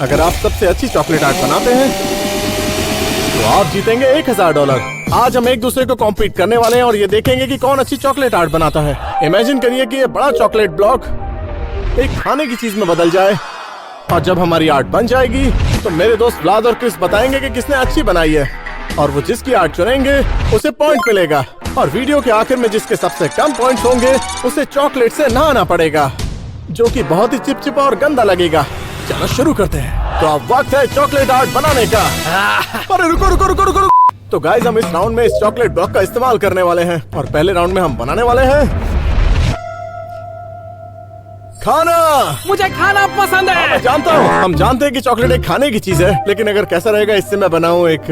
अगर आप सबसे अच्छी चॉकलेट आर्ट बनाते हैं तो आप जीतेंगे $1000। आज हम एक दूसरे को कॉम्पीट करने वाले हैं और ये देखेंगे कि कौन अच्छी चॉकलेट आर्ट बनाता है। इमेजिन करिए कि ये बड़ा चॉकलेट ब्लॉक एक खाने की चीज में बदल जाए और जब हमारी आर्ट बन जाएगी तो मेरे दोस्त व्लाद और क्रिस बताएंगे कि किसने अच्छी बनाई है और वो जिसकी आर्ट चुनेंगे उसे पॉइंट मिलेगा और वीडियो के आखिर में जिसके सबसे कम पॉइंट्स होंगे उसे चॉकलेट से नहाना पड़ेगा, जो कि बहुत ही चिपचिपा और गंदा लगेगा। चलो शुरू करते हैं। तो अब वक्त है चॉकलेट आर्ट बनाने का। अरे रुको रुको रुको रुको रुको। तो गाइस हम इस राउंड में इस चॉकलेट ब्लॉक का इस्तेमाल करने वाले हैं और पहले राउंड में हम बनाने वाले हैं खाना। मुझे खाना पसंद है। मैं जानता हूँ, हम जानते हैं कि चॉकलेट एक खाने की चीज है, लेकिन अगर कैसा रहेगा इससे मैं बनाऊँ एक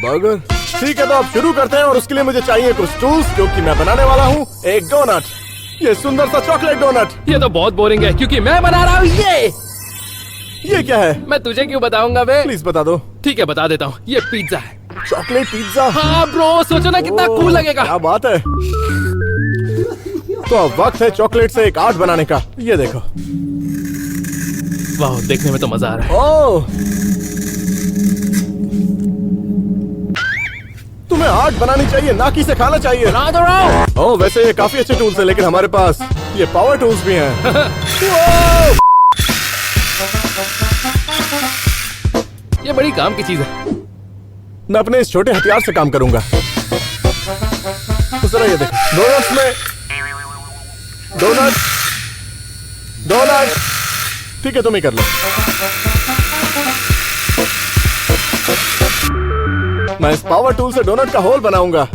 बर्गर। ठीक है तो अब शुरू करते हैं और उसके लिए मुझे चाहिए कुछ टूल्स, जो कि मैं बनाने वाला हूँ एक डोनट। ये सुंदर सा चॉकलेट डोनट। ये तो बहुत बोरिंग है क्योंकि मैं बना रहा हूँ ये क्या है? मैं तुझे क्यों बताऊंगा बे? प्लीज बता दो। ठीक है बता देता हूँ, ये पिज्जा है। Chocolate pizza? हाँ ब्रो, सोचो ना कितना कूल लगेगा। क्या बात है। तो अब वक्त है चॉकलेट से एक आर्ट बनाने का। ये देखो। वाह, देखने में तो मजा आ रहा है। ओह, तुम्हें आर्ट बनानी चाहिए ना कि इसे खाना चाहिए। बना दो रहा ओह, वैसे ये काफी अच्छे टूल्स हैं, लेकिन हमारे पास ये पावर टूल्स भी हैं। ये बड़ी काम की चीज है। मैं अपने इस छोटे हथियार से काम करूंगा। तो जरा ये देख, डोनट्स में डोनट डोनट। ठीक है तुम ही कर लो। मैं इस पावर टूल से डोनट का होल बनाऊंगा।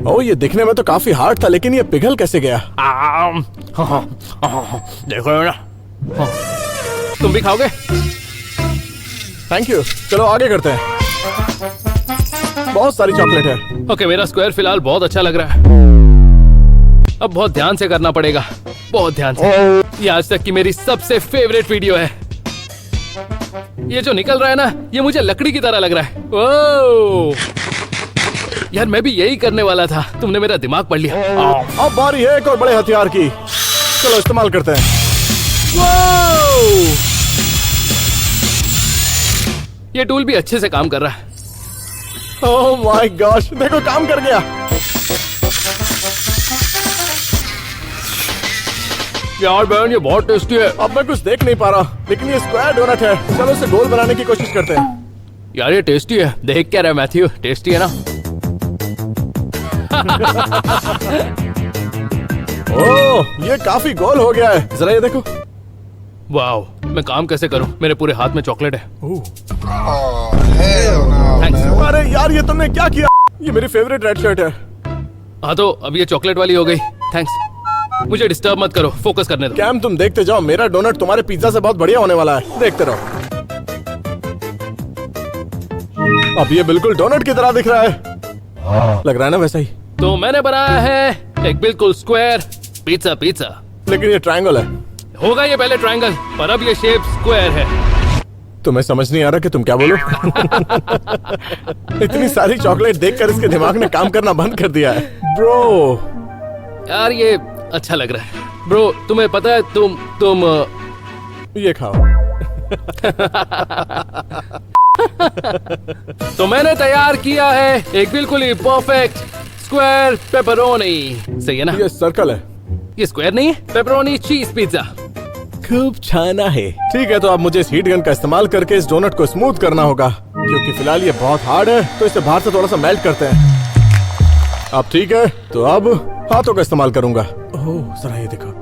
ओह, ये दिखने में तो काफी हार्ड था, लेकिन ये पिघल कैसे गया? देखो ना, तुम भी खाओगे? Thank you. चलो आगे करते हैं। बहुत सारी चॉकलेट है। ओके, मेरा स्क्वायर फिलहाल बहुत अच्छा लग रहा है। अब बहुत ध्यान से करना पड़ेगा, बहुत ध्यान से। ये आज तक की मेरी सबसे फेवरेट वीडियो है। ये जो निकल रहा है ना, ये मुझे लकड़ी की तरह लग रहा है। ओह यार, मैं भी यही करने वाला था, तुमने मेरा दिमाग पढ़ लिया। अब बारी है एक और बड़े हथियार की। चलो इस्तेमाल करते हैं। ये टूल भी अच्छे से काम कर रहा है। ओह माय गॉश, देखो काम कर गया। यार बहन, ये बहुत टेस्टी है। अब मैं कुछ देख नहीं पा रहा, लेकिन ये स्क्वायर डोनट है। चलो इसे गोल बनाने की कोशिश करते हैं। यार ये टेस्टी है। देख क्या रहा है मैथ्यू, टेस्टी है ना? ओह, ये काफी गोल हो गया है। जरा ये देखो। वाओ, मैं काम कैसे करूं? मेरे पूरे हाथ में चॉकलेट है। थैंक्स। अरे यार, ये तुमने क्या किया? ये मेरी फेवरेट रेड शर्ट है। हाँ तो अब ये चॉकलेट वाली हो गई। थैंक्स। मुझे डिस्टर्ब मत करो, फोकस करने दो। कैम तुम देखते जाओ, मेरा डोनट तुम्हारे पिज्जा से बहुत बढ़िया होने वाला है। देखते रहो। अब ये बिल्कुल डोनट की तरह दिख रहा है। लग रहा है ना वैसा ही? तो मैंने बनाया है एक बिल्कुल स्क्वायर पिज्जा। पिज्जा लेकिन ये ट्रायंगल है। होगा ये पहले ट्रायंगल, पर अब ये शेप स्क्वायर है। तुम्हें समझ नहीं आ रहा कि तुम क्या बोलो? इतनी सारी चॉकलेट देखकर इसके दिमाग ने काम करना बंद कर दिया है। ब्रो यार ये अच्छा लग रहा है। ब्रो तुम्हें पता है, तुम ये खाओ। तो मैंने तैयार किया है एक बिल्कुल ही परफेक्ट स्क्वायर पेपरोनी। सही है ना? ये सर्कल है। ये स्क्वायर नहीं है, पेपरोनी चीज पिज्जा। खूब छाना है। ठीक है तो अब मुझे इस हीट गन का इस्तेमाल करके इस डोनट को स्मूथ करना होगा, क्योंकि फिलहाल ये बहुत हार्ड है। तो इसे बाहर से थोड़ा सा मेल्ट करते हैं। अब ठीक है, तो अब हाथों का इस्तेमाल करूंगा। ओह जरा ये देखो।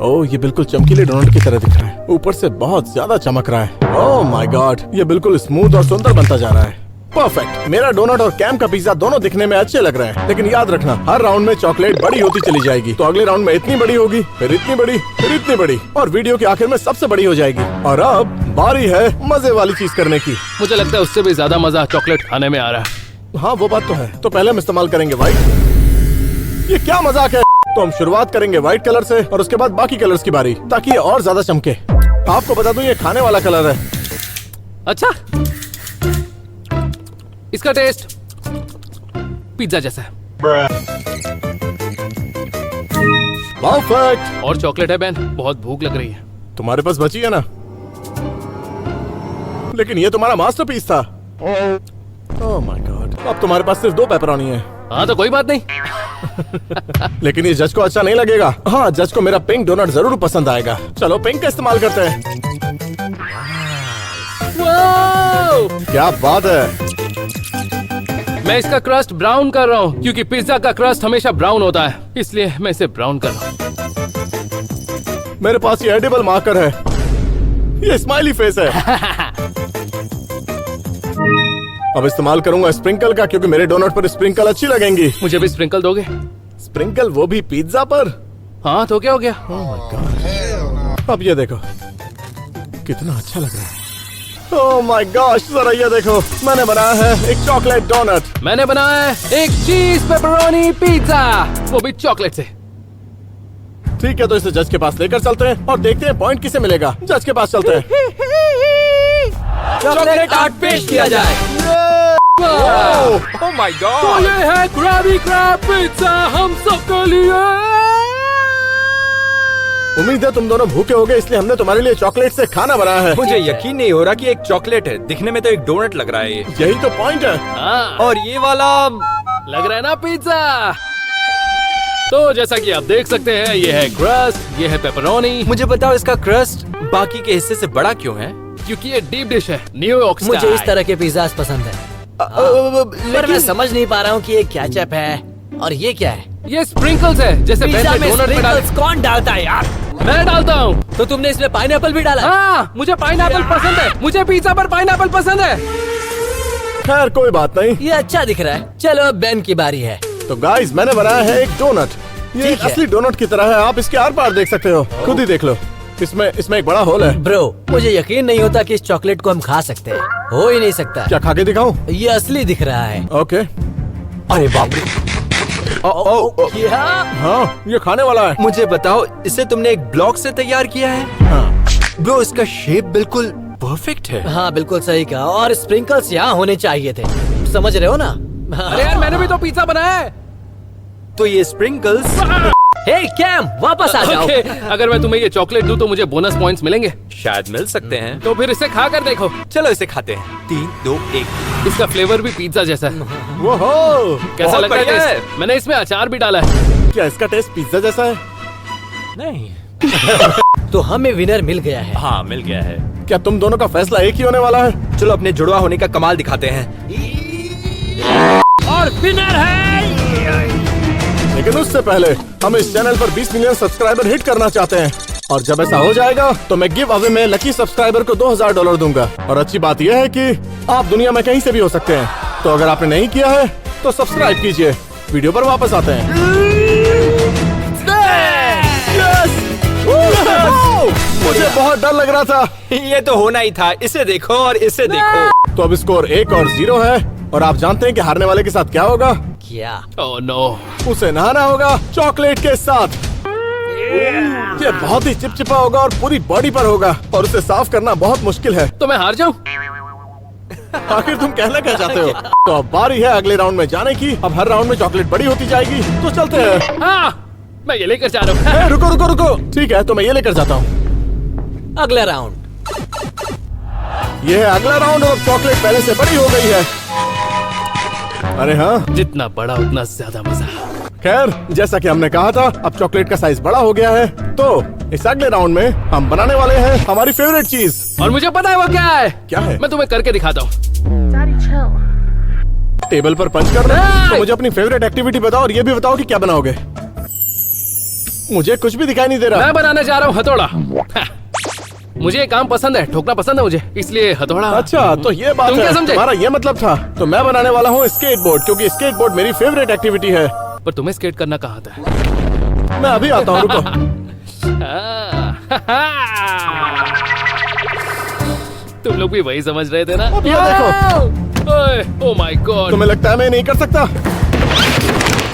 ओह, ये बिल्कुल चमकीले डोनट की तरह दिख रहा है। ऊपर से बहुत ज्यादा चमक रहा है। ओह माय गॉड, ये बिल्कुल स्मूथ और सुंदर बनता जा रहा है। परफेक्ट। मेरा डोनट और कैम का पिज्जा दोनों दिखने में अच्छे लग रहे हैं, लेकिन याद रखना हर राउंड में चॉकलेट बड़ी होती चली जाएगी। तो अगले राउंड में इतनी बड़ी होगी, फिर इतनी बड़ी, फिर इतनी बड़ी, और वीडियो के आखिर में सबसे बड़ी हो जाएगी। और अब बारी है मजे वाली चीज करने की। मुझे लगता है उससे भी ज्यादा मजा चॉकलेट खाने में आ रहा है। हाँ वो बात तो है। तो पहले हम इस्तेमाल करेंगे व्हाइट। ये क्या मजाक है? तो हम शुरुआत करेंगे व्हाइट कलर से और उसके बाद बाकी कलर्स की बारी, ताकि ये और ज्यादा चमके। आपको बता दूं ये खाने वाला कलर है। अच्छा, इसका टेस्ट पिज्जा जैसा है। परफेक्ट। और चॉकलेट है बेन, बहुत भूख लग रही है। तुम्हारे पास बची है ना? लेकिन ये तुम्हारा मास्टरपीस था। ओह माय गॉड, अब तुम्हारे पास सिर्फ 2 पेपरोनी है। हाँ तो कोई बात नहीं। लेकिन ये जज को अच्छा नहीं लगेगा। हाँ, जज को मेरा पिंक डोनट जरूर पसंद आएगा। चलो पिंक का इस्तेमाल करते हैं। वाओ! क्या बात है। मैं इसका क्रस्ट ब्राउन कर रहा हूँ क्योंकि पिज्जा का क्रस्ट हमेशा ब्राउन होता है, इसलिए मैं इसे ब्राउन कर रहा हूँ। मेरे पास ये एडिबल मार्कर है, ये स्माइली फेस है। अब इस्तेमाल करूंगा स्प्रिंकल का, क्योंकि मेरे डोनट पर स्प्रिंकल अच्छी लगेंगी। मुझे भी स्प्रिंकल दोगे? स्प्रिंकल, वो भी पिज्जा पर? हाँ तो क्या हो गया? Oh my God. अब ये देखो कितना अच्छा लग रहा है। ओह माय गॉश, जरा ये देखो, मैंने बनाया है एक चॉकलेट डोनट। मैंने बनाया है एक चीज पेपरोनी पिज्जा, वो भी चॉकलेट से। ठीक है, तो इसे जज के पास लेकर चलते हैं और देखते हैं पॉइंट किसे मिलेगा। जज के पास चलते हैं। चॉकलेट आर्ट पेश किया जाए। ओह माय तो गॉड, ये है क्रैबी क्रैब पिज्जा हम सबके लिए। उम्मीद है तुम दोनों भूखे होगे, इसलिए हमने तुम्हारे लिए चॉकलेट से खाना बनाया है। मुझे यकीन नहीं हो रहा कि एक चॉकलेट है, दिखने में तो एक डोनट लग रहा है ये। यही तो पॉइंट है। हाँ, और ये वाला लग रहा है ना पिज्जा। तो जैसा कि आप देख सकते हैं, ये है क्रस्ट, ये है पेपरोनी। मुझे बताओ इसका क्रस्ट बाकी के हिस्से से बड़ा क्यों है? क्योंकि ये डीप डिश है, न्यूयॉर्क मुझे स्टाइल। इस तरह के पिज्जाज पसंद है, पर मैं समझ नहीं पा रहा हूँ कि ये केचप है और ये क्या है। ये स्प्रिंकल्स है, जैसे पिज्जा मैंने में डोनट में डाल। स्प्रिंकल्स कौन डालता है यार? मैं डालता हूँ। तो तुमने इसमें पाइनएप्पल भी डाला? हाँ, मुझे पाइनएप्पल पसंद है, मुझे पिज्जा पर पाइनएप्पल पसंद है। खैर कोई बात नहीं। ये अच्छा दिख रहा है। चलो अब बेन की बारी है। तो गाइस, मैंने बनाया है एक डोनट। ये ठीक है। असली डोनट की तरह है, आप इसके आर पार देख सकते हो, खुद ही देख लो। इसमें एक बड़ा होल है। ब्रो, मुझे यकीन नहीं होता कि इस चॉकलेट को हम खा सकते हैं। हो ही नहीं सकता। क्या खा के दिखाऊं? ये असली दिख रहा है। ओके। अरे बाप रे, क्या? हाँ, ये खाने वाला है। मुझे बताओ इसे तुमने एक ब्लॉक से तैयार किया है? हाँ। ब्रो, इसका शेप बिल्कुल परफेक्ट है। हाँ बिल्कुल सही कहा, और स्प्रिंकल्स यहाँ होने चाहिए थे, समझ रहे हो ना? अरे यार, मैंने भी तो पिज्जा बनाया है। तो ये स्प्रिंकल्स। हे कैम, वापस आ जाओ। ओके, अगर मैं तुम्हें ये चॉकलेट दूं तो मुझे बोनस पॉइंट्स मिलेंगे। शायद मिल सकते हैं। तो फिर इसे खा कर देखो। चलो इसे खाते हैं। 3, 2, 1। इसका फ्लेवर भी पिज्जा जैसा है। वो हो, कैसा बहुत लगता है बढ़िया है। टेस्ट? मैंने इसमें अचार भी डाला है। क्या इसका टेस्ट पिज्जा जैसा है? नहीं। तो हमें विनर मिल गया है। हाँ, मिल गया है। क्या तुम दोनों का फैसला एक ही होने वाला है? चलो अपने जुड़वा होने का कमाल दिखाते हैं। और विनर है। लेकिन उससे पहले हम इस चैनल पर 20 मिलियन सब्सक्राइबर हिट करना चाहते हैं, और जब ऐसा हो जाएगा तो मैं गिव अवे में लकी सब्सक्राइबर को $2000 दूंगा। और अच्छी बात यह है कि आप दुनिया में कहीं से भी हो सकते हैं। तो अगर आपने नहीं किया है तो सब्सक्राइब कीजिए। वीडियो पर वापस आते हैं। Yes! मुझे बहुत डर लग रहा था। ये तो होना ही था। इसे देखो और इसे देखो। तो अब स्कोर 1 और 0 है, और आप जानते हैं कि हारने वाले के साथ क्या होगा? क्या? ओह नो, उसे नहाना होगा चॉकलेट के साथ। ये बहुत ही चिपचिपा होगा और पूरी बॉडी पर होगा, और उसे साफ करना बहुत मुश्किल है। तो मैं हार जाऊं? आखिर तुम कहना क्या चाहते हो? तो अब बारी है अगले राउंड में जाने की। अब हर राउंड में चॉकलेट बड़ी होती जाएगी, तो चलते हैं। हाँ, मैं ये लेकर जा रहा हूँ। रुको रुको रुको, ठीक है, तो मैं ये लेकर जाता हूँ। अगला राउंड। ये है अगला राउंड, और चॉकलेट पहले से बड़ी हो गई है। अरे हाँ, जितना बड़ा उतना ज्यादा मजा। खैर जैसा कि हमने कहा था, अब चॉकलेट का साइज बड़ा हो गया है। तो इस अगले राउंड में हम बनाने वाले हैं हमारी फेवरेट चीज। और मुझे पता है वो क्या है। क्या है? मैं तुम्हें करके दिखाता हूँ। टेबल पर पंच करना है? तो मुझे अपनी फेवरेट एक्टिविटी बताओ, और ये भी बताओ कि क्या बनाओगे। मुझे कुछ भी दिखाई नहीं दे रहा। मैं बनाने जा रहा हूँ हथौड़ा। हाँ, मुझे ये काम पसंद है, ठोकना पसंद है मुझे, इसलिए हथौड़ा। अच्छा, तो ये बात तुम है, क्या समझे? तुम्हारा ये मतलब था। तो मैं बनाने वाला हूँ स्केटबोर्ड, क्योंकि स्केटबोर्ड मेरी फेवरेट एक्टिविटी है। पर तुम्हें स्केट करना कहाँ आता है? मैं अभी आता हूँ, रुको। तुम लोग भी वही समझ रहे थे ना? अब ये देखो। ओह माय गॉड, तुम्हें लगता है मैं नहीं कर सकता?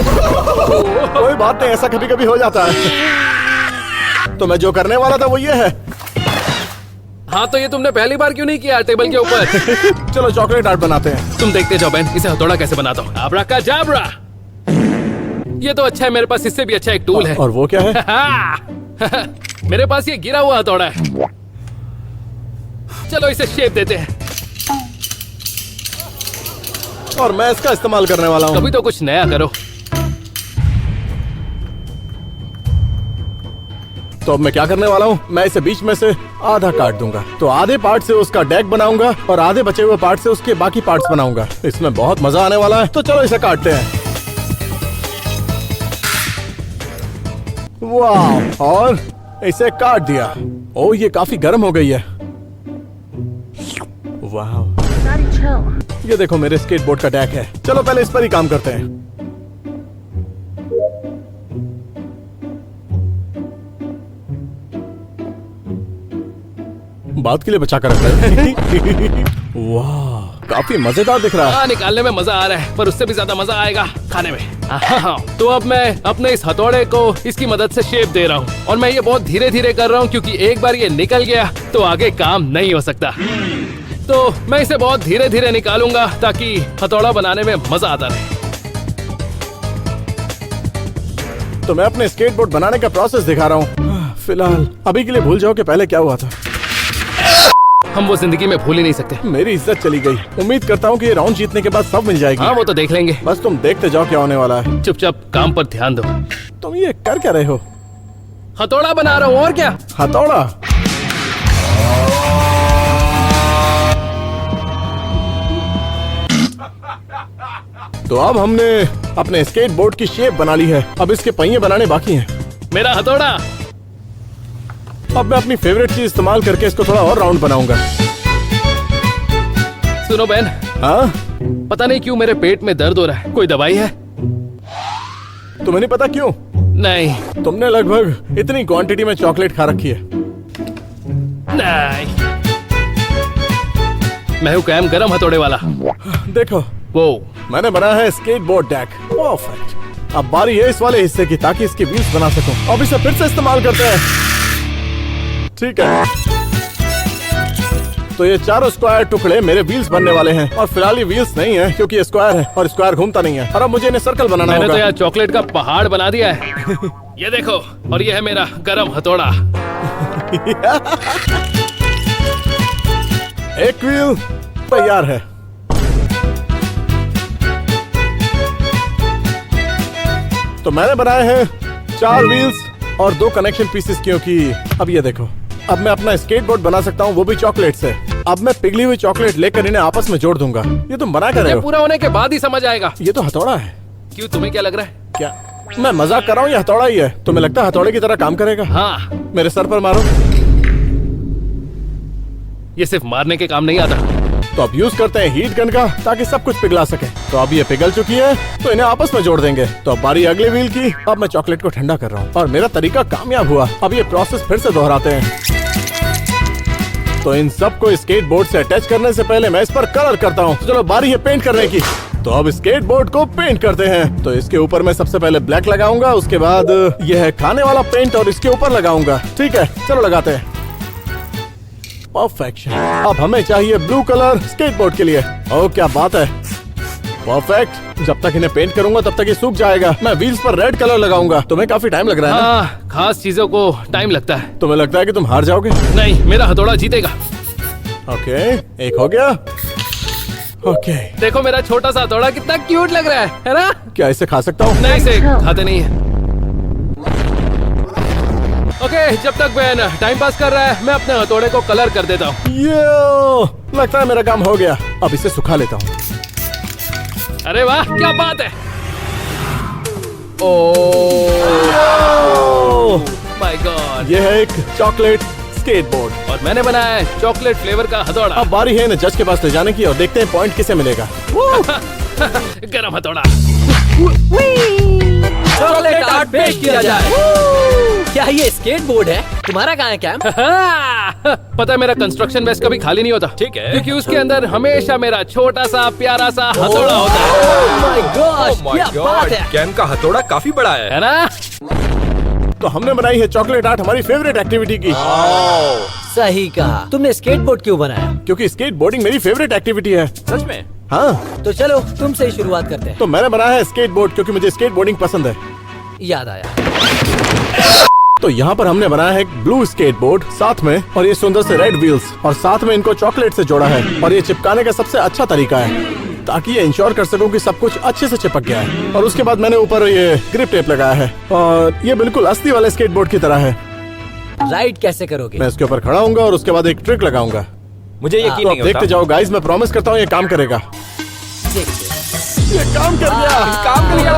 कोई बात नहीं, ऐसा कभी कभी हो जाता है। तो मैं जो करने वाला था वो ये है। हाँ तो ये तुमने पहली बार क्यों नहीं किया टेबल के ऊपर? चलो चॉकलेट आर्ट बनाते हैं। तुम देखते जाओ बहन, इसे हथौड़ा कैसे बनाता हूँ। अब्राकाडाब्रा। ये तो अच्छा है, मेरे पास इससे भी अच्छा एक टूल है। और वो क्या है? मेरे पास ये गिरा हुआ हथौड़ा है। चलो इसे शेप देते हैं। और मैं इसका इस्तेमाल करने वाला हूँ। कभी तो कुछ नया करो। तो अब मैं क्या करने वाला हूँ, मैं इसे बीच में से आधा काट दूंगा। तो आधे पार्ट से उसका डेक बनाऊंगा और आधे बचे हुए पार्ट से उसके बाकी पार्ट्स बनाऊंगा। इसमें बहुत मजा आने वाला है। तो चलो इसे काटते हैं। वाह, और इसे काट दिया। ओ ये काफी गर्म हो गई है। वाह, ये देखो मेरे स्केटबोर्ड का डेक है। चलो पहले इस पर ही काम करते हैं। बात के लिए बचा कर रखा है। वाह, काफी मजेदार दिख रहा है। हाँ, निकालने में मजा आ रहा है, पर उससे भी ज्यादा मजा आएगा खाने में। तो अब मैं अपने इस हथौड़े को इसकी मदद से शेप दे रहा हूँ, और मैं ये बहुत धीरे धीरे कर रहा हूँ क्योंकि एक बार ये निकल गया तो आगे काम नहीं हो सकता। तो मैं इसे बहुत धीरे धीरे निकालूंगा ताकि हथौड़ा बनाने में मजा आता रहे। तो मैं अपने स्केटबोर्ड बनाने का प्रोसेस दिखा रहा हूँ। फिलहाल अभी के लिए भूल जाओ कि पहले क्या हुआ था। हम वो जिंदगी में भूल ही नहीं सकते। मेरी इज्जत चली गई। उम्मीद करता हूँ कि ये राउंड जीतने के बाद सब मिल जाएगी। हाँ वो तो देख लेंगे। बस तुम देखते जाओ क्या होने वाला है। चुपचाप काम पर ध्यान दो। तुम ये कर क्या रहे हो? हथौड़ा बना रहा हूँ, और क्या। हथौड़ा? तो अब हमने अपने स्केटबोर्ड की शेप बना ली है। अब इसके पहिए बनाने बाकी हैं। मेरा हथौड़ा। अब मैं अपनी फेवरेट चीज इस्तेमाल करके इसको थोड़ा और राउंड बनाऊंगा। सुनो बहन, हाँ, पता नहीं क्यों मेरे पेट में दर्द हो रहा है। कोई दवाई है? तुम्हें नहीं पता क्यों? नहीं। तुमने लगभग इतनी क्वांटिटी में चॉकलेट खा रखी है। नहीं, मैं हूँ कैम गरम हथौड़े वाला। देखो, वो मैंने बनाया है स्केटबोर्ड डेक। परफेक्ट। अब बारी है इस वाले हिस्से की, ताकि इसके व्हील्स बना सकूं। अब इसे फिर से इस्तेमाल करते हैं। ठीक है, तो ये चारों स्क्वायर टुकड़े मेरे व्हील्स बनने वाले हैं। और फिलहाल ये व्हील्स नहीं है क्योंकि ये स्क्वायर है और स्क्वायर घूमता नहीं है। और अब मुझे इन्हें सर्कल बनाना मैंने होगा। तो यार चॉकलेट का पहाड़ बना दिया है। ये देखो, और ये है मेरा गरम हथौड़ा। एक व्हील तैयार है। तो मैंने बनाए हैं 4 व्हील्स और 2 कनेक्शन पीसेस, क्योंकि अब ये देखो, अब मैं अपना स्केटबोर्ड बना सकता हूँ, वो भी चॉकलेट से। अब मैं पिघली हुई चॉकलेट लेकर इन्हें आपस में जोड़ दूंगा। ये तुम बना कर रहे हो? पूरा होने के बाद ही समझ आएगा। ये तो हथौड़ा है। क्यों, तुम्हें क्या लग रहा है? क्या मैं मजाक कर रहा हूँ? ये हथौड़ा ही है। तुम्हें लगता है हथौड़े की तरह काम करेगा? हाँ, मेरे सर पर मारो। ये सिर्फ मारने के काम नहीं आता। तो अब यूज करते हैं हीट गन का, ताकि सब कुछ पिघला सके। तो अब ये पिघल चुकी है, तो इन्हें आपस में जोड़ देंगे। तो अब बारी अगले व्हील की। अब मैं चॉकलेट को ठंडा कर रहा हूँ और मेरा तरीका कामयाब हुआ। अब ये प्रोसेस फिर से दोहराते हैं। तो इन सबको स्केटबोर्ड से अटैच करने से पहले मैं इस पर कलर करता हूँ। चलो बारी है पेंट करने की। तो अब स्केटबोर्ड को पेंट करते हैं। तो इसके ऊपर मैं सबसे पहले ब्लैक लगाऊंगा, उसके बाद यह है खाने वाला पेंट और इसके ऊपर लगाऊंगा। ठीक है, चलो लगाते हैं। परफेक्शन। अब हमें चाहिए ब्लू कलर स्केटबोर्ड के लिए। ओह क्या बात है, परफेक्ट। जब तक इन्हें पेंट करूंगा तब तक ये सूख जाएगा। मैं व्हील्स पर रेड कलर लगाऊंगा। तुम्हें काफी टाइम लग रहा है ना? हाँ, खास चीजों को टाइम लगता है। तुम्हें लगता है कि तुम हार जाओगे? नहीं, मेरा हथौड़ा जीतेगा। ओके, एक हो गया। ओके, देखो मेरा छोटा सा हथौड़ा कितना क्यूट लग रहा है ना? क्या इसे खा सकता हूँ? नहीं, इसे खाते नहीं है। ओके, जब तक बहन टाइम पास कर रहा है, मैं अपने हथौड़े को कलर कर देता हूँ। ये लगता है मेरा काम हो गया। अब इसे सुखा लेता हूँ। अरे वाह, क्या बात है। माय गॉड, ये है एक चॉकलेट स्केटबोर्ड और मैंने बनाया है चॉकलेट फ्लेवर का हथौड़ा। अब बारी है इन्हें जज के पास ले जाने की और देखते हैं पॉइंट किसे मिलेगा। गरम हथौड़ा। चॉकलेट आर्ट पेश किया जाए। क्या ये स्केट बोर्ड है? तुम्हारा कहाँ है कैम? पता है मेरा कंस्ट्रक्शन वेस्ट कभी खाली नहीं होता। ठीक है। क्योंकि उसके अंदर हमेशा मेरा छोटा सा प्यारा सा हथौड़ा होता है। Oh my gosh, Oh my क्या बात God, है? कैम का हथौड़ा काफी बड़ा है। है ना? तो हमने बनाई है चॉकलेट आर्ट हमारी फेवरेट एक्टिविटी की, सही कहा। तुमने स्केट बोर्ड क्यों बनाया? क्योंकि स्केट बोर्डिंग मेरी फेवरेट एक्टिविटी है। सच में? हाँ, तो चलो तुमसे ही शुरुआत करते हैं। तो मैंने बनाया है स्केट बोर्ड क्योंकि मुझे स्केट बोर्डिंग पसंद है। याद आया। तो यहाँ पर हमने बनाया है एक ब्लू स्केट बोर्ड साथ में, और ये सुंदर से रेड व्हील्स, और साथ में इनको चॉकलेट से जोड़ा है। और ये चिपकाने का सबसे अच्छा तरीका है ताकि ये इंश्योर कर सकूं कि सब कुछ अच्छे से चिपक गया है। और उसके बाद मैंने ऊपर ये ग्रिप टेप लगाया है, और ये बिल्कुल असली वाले स्केट बोर्ड की तरह है। राइड कैसे करोगे? मैं इसके ऊपर खड़ा होऊंगा और उसके बाद एक ट्रिक लगाऊंगा। मुझे यकीन तो नहीं आप देखते होता। जाओ गाइस, मैं प्रॉमिस करता हूँ ये काम करेगा। देखते। ये काम कर गया। काम कर गया।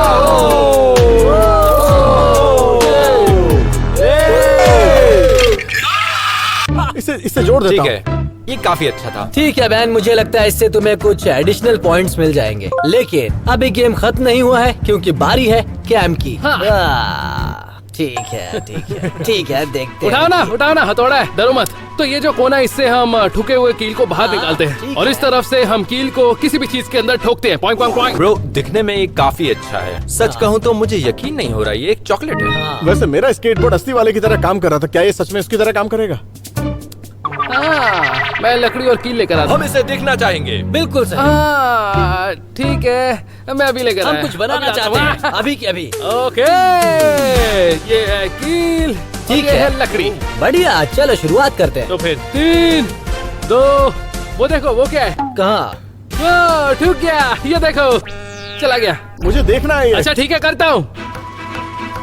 इसे जोड़ देता ठीक हूँ। है, ये काफी अच्छा था। ठीक है बैन, मुझे लगता है इससे तुम्हें कुछ एडिशनल पॉइंट्स मिल जाएंगे। लेकिन अभी गेम खत्म नहीं हुआ है क्योंकि बारी है कैम की। ठीक है ठीक है, देखते हैं। उठाओ ना हथौड़ा है, डरो मत। तो ये जो कोना, इससे हम ठुके हुए कील को बाहर निकालते ठीक हैं, और इस है। तरफ से हम कील को किसी भी चीज के अंदर ठोकते हैं। Point point point. ब्रो, दिखने में ये काफी अच्छा है। सच कहूँ तो मुझे यकीन नहीं हो रहा, ये एक चॉकलेट है। हाँ। वैसे मेरा स्केट बोर्ड असली वाले की तरह काम कर रहा था, क्या ये सच में उसकी तरह काम करेगा? मैं लकड़ी और कील लेकर आता हम इसे देखना चाहेंगे। बिल्कुल सही। हूँ। ठीक है, मैं अभी लेकर हम आया। कुछ बनाना अभी चाहते आता हैं अभी के अभी। ओके, ये है कील, ठीक ये है। लकड़ी। बढ़िया, चलो शुरुआत करते हैं। तो फिर 3, 2, वो देखो वो क्या है? कहाँ? वो ठुक गया, ये देखो चला गया। मुझे देखना है ये। अच्छा ठीक है, करता हूँ।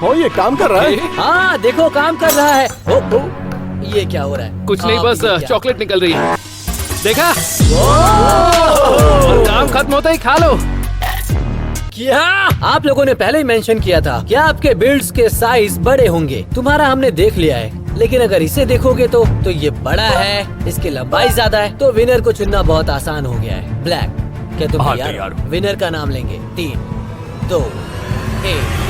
हो, ये काम कर रहा है। हाँ देखो काम कर रहा है। ओ, ये क्या हो रहा है? कुछ नहीं, बस ये क्या? चॉकलेट निकल रही है। देखा? और काम खत्म होता ही खा लो। क्या आप लोगों ने पहले ही मेंशन किया था कि आपके बिल्ड्स के साइज बड़े होंगे। तुम्हारा हमने देख लिया है, लेकिन अगर इसे देखोगे तो ये बड़ा है, इसकी लंबाई ज्यादा है, तो विनर को चुनना बहुत आसान हो गया है। ब्लैक, क्या तुम हाँ, तैयार तैयार हो? विनर का नाम लेंगे। 3, 2, 1।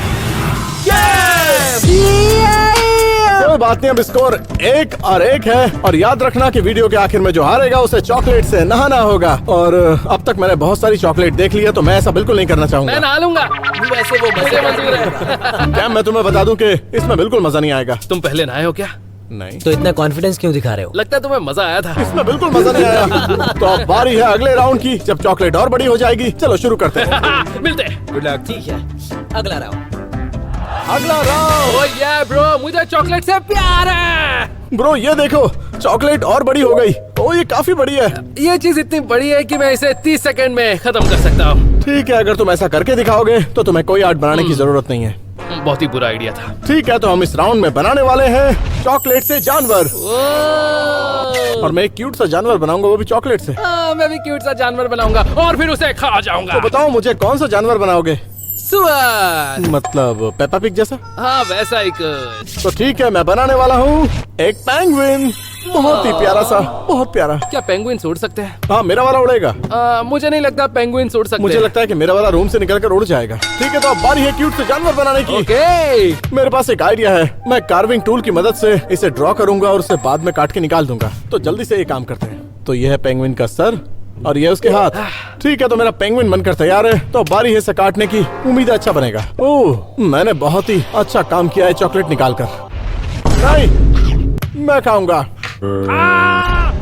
कोई बात नहीं, अब स्कोर 1-1 है। और याद रखना कि वीडियो के आखिर में जो हारेगा उसे चॉकलेट से नहाना होगा। और अब तक मैंने बहुत सारी चॉकलेट देख ली है, तो मैं ऐसा बिल्कुल नहीं करना मैं चाहूंगा। नहा लूंगा। वैसे वो मुझे मंजूर है। क्या मैं तुम्हें बता दूं कि इसमें बिल्कुल मजा नहीं आएगा। तुम पहले नहाए हो क्या? नहीं, तो इतना कॉन्फिडेंस क्यों दिखा रहे हो? लगता है तुम्हें मजा आया था। इसमें बिल्कुल मजा नहीं आया। तो अब बारी है अगले राउंड की, जब चॉकलेट और बड़ी हो जाएगी। चलो शुरू करते हैं। मिलते हैं। Good luck. ठीक है, अगला राउंड। अगला राउंड। ओ ये ब्रो, मुझे चॉकलेट से प्यार है। ब्रो ये देखो, चॉकलेट और बड़ी हो गई। ओ, ये काफी बड़ी है। ये चीज इतनी बड़ी है कि मैं इसे 30 सेकंड में खत्म कर सकता हूँ। ठीक है, अगर तुम ऐसा करके दिखाओगे तो तुम्हें कोई आर्ट बनाने की जरूरत नहीं है। बहुत ही बुरा आइडिया था। ठीक है, तो हम इस राउंड में बनाने वाले हैं चॉकलेट से जानवर। और मैं एक क्यूट सा जानवर बनाऊंगा, वो भी चॉकलेट से। मैं भी क्यूट सा जानवर बनाऊंगा और फिर उसे खा जाऊंगा। तो बताओ मुझे कौन सा जानवर बनाओगे? सुअर। मतलब पेपा पिग जैसा? हाँ वैसा ही कुछ। तो ठीक है, मैं बनाने वाला हूँ एक पेंगुइन। बहुत ही प्यारा सा, बहुत प्यारा। क्या पेंगुइन उड़ सकते हैं? हाँ, मेरा वाला उड़ेगा। मुझे नहीं लगता पेंगुइन उड़ सकते। मुझे लगता है कि मेरा वाला रूम से निकलकर उड़ जाएगा। ठीक है, तो अब बारी है क्यूट से जानवर बनाने की। ओके। मेरे पास एक आइडिया है। मैं कार्विंग टूल की मदद से इसे ड्रॉ करूंगा और उसे बाद में काट के निकाल दूंगा। तो जल्दी से ये काम करते हैं। तो ये है पेंगुइन का सर और ये उसके हाथ। ठीक है, तो मेरा पेंगुइन बनकर तैयार है। तो बारी है इसे काटने की। उम्मीद है अच्छा बनेगा। ओह, मैंने बहुत ही अच्छा काम किया है चॉकलेट निकालकर। नहीं, मैं खाऊंगा।